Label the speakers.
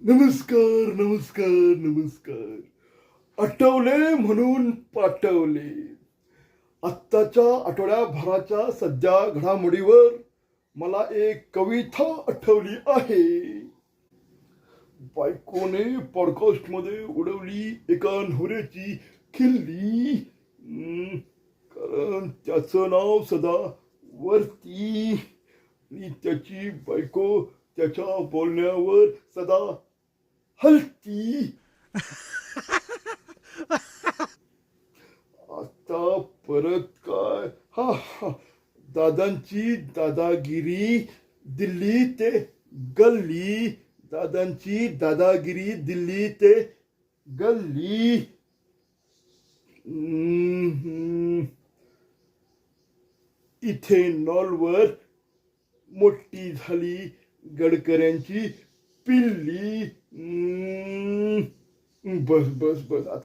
Speaker 1: नमस्कार नमस्कार नमस्कार. आठवले म्हणून पाठवले. आत्ताच्या आठवड्याभराच्या सध्या घडामोडीवर मला एक कविता आठवली आहे. बायकोने पॉडकास्टमध्ये उडवली एका नवऱ्याची खिल्ली. कारण त्याचं नाव सदा वरती आणि त्याची बायको त्याच्या बोलण्यावर सदा हलती. आता परत काय? हा हा, दादांची दादागिरी दिल्ली ते गल्ली. दादांची दादागिरी दिल्ली ते गल्ली. इथेनॉलवर मोठी झाली गडकऱ्यांची पिल्ली. बस बस बस.